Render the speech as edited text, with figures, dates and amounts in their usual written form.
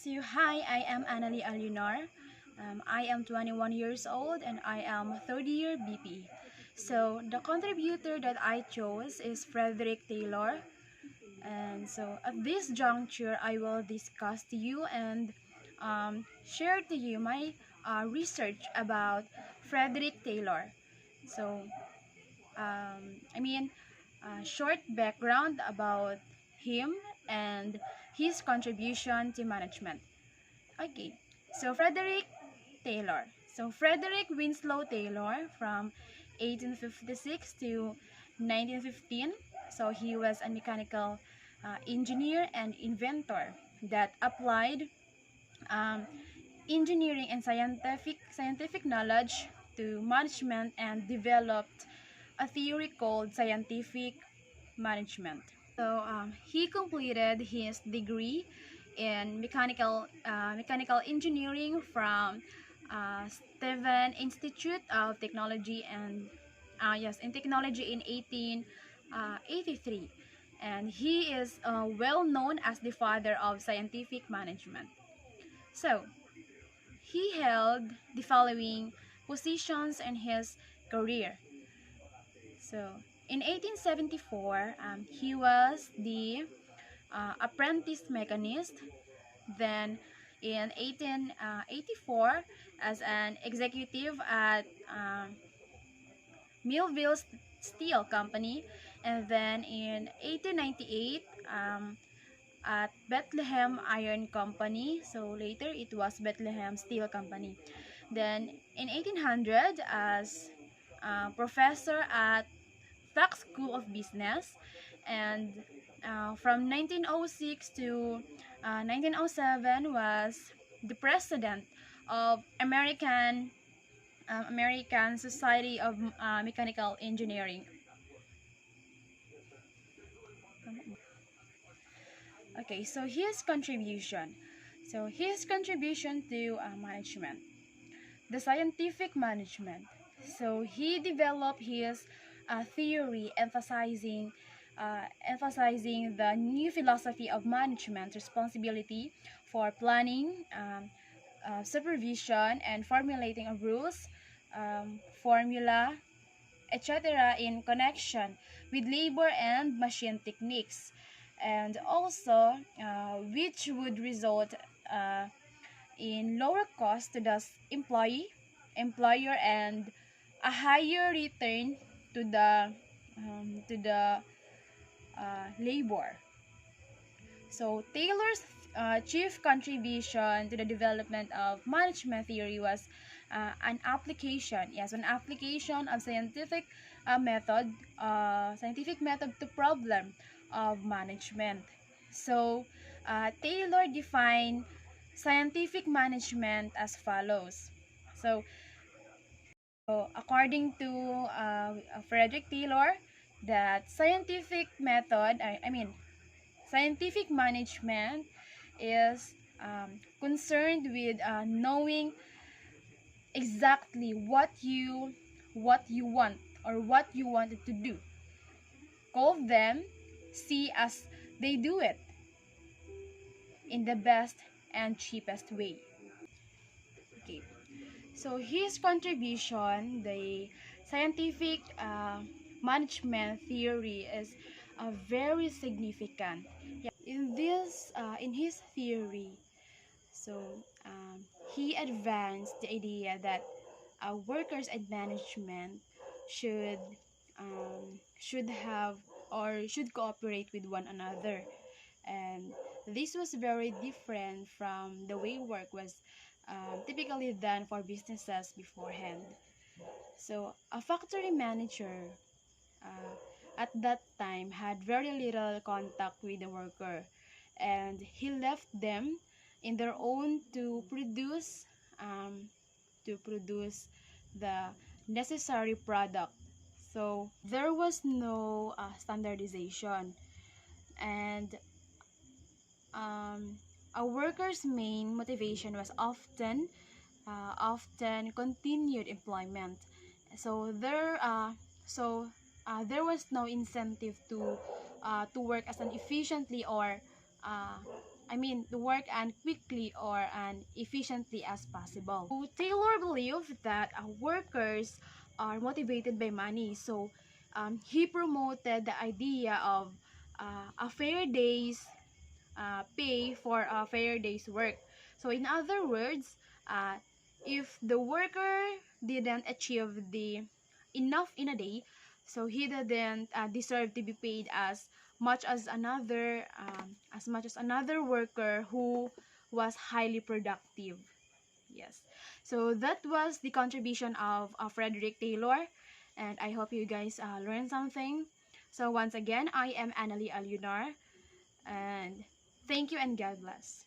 So hi, I am Annalie Alinar. I am 21 years old and I am third year BP. So the contributor that I chose is Frederick Taylor. And so at this juncture, I will discuss to you and share to you my research about Frederick Taylor. So, I mean, short background about him and his contribution to management. Okay, so Frederick Taylor. So Frederick Winslow Taylor from 1856 to 1915. So he was a mechanical engineer and inventor that applied um, engineering and scientific knowledge to management and developed a theory called scientific management. So he completed his degree in mechanical engineering from Stephen Institute of Technology and in technology in 1883, and he is well known as the father of scientific management. So he held the following positions in his career. So in 1874, he was the apprentice mechanist. Then in 1884, as an executive at Millville Steel Company, and then in 1898 at Bethlehem Iron Company. So later it was Bethlehem Steel Company. Then in 1800 as professor at Tech School of Business, and from 1906 to 1907 was the president of American Society of Mechanical Engineering. Okay, so his contribution. So his contribution to management, the scientific management. So he developed his theory emphasizing the new philosophy of management responsibility for planning, supervision, and formulating of rules, formula, etc. in connection with labor and machine techniques, and also which would result uh, in lower cost to the employer and a higher return to the labor. So Taylor's chief contribution to the development of management theory was an application of scientific method to problem of management. So Taylor defined scientific management as follows. So, according to Frederick Taylor, that scientific management is concerned with knowing exactly what you want or what you wanted to do. Call them, see as they do it in the best and cheapest way. Okay. So his contribution, the scientific management theory, is very significant. Yeah, in his theory, so he advanced the idea that workers and management should have or should cooperate with one another, and this was very different from the way work was typically done for businesses beforehand. So a factory manager at that time had very little contact with the worker, and he left them in their own to produce the necessary product. So there was no standardization, and a worker's main motivation was often continued employment. So there was no incentive to work as an efficiently or to work and quickly or and efficiently as possible. So Taylor believed that workers are motivated by money, so he promoted the idea of a fair day's pay for a fair day's work. So in other words, uh, if the worker didn't achieve the enough in a day, so he didn't deserve to be paid as much as another worker who was highly productive. Yes. So that was the contribution of Frederick Taylor, and I hope you guys learned something. So once again, I am Annalie Alunar, and thank you and God bless.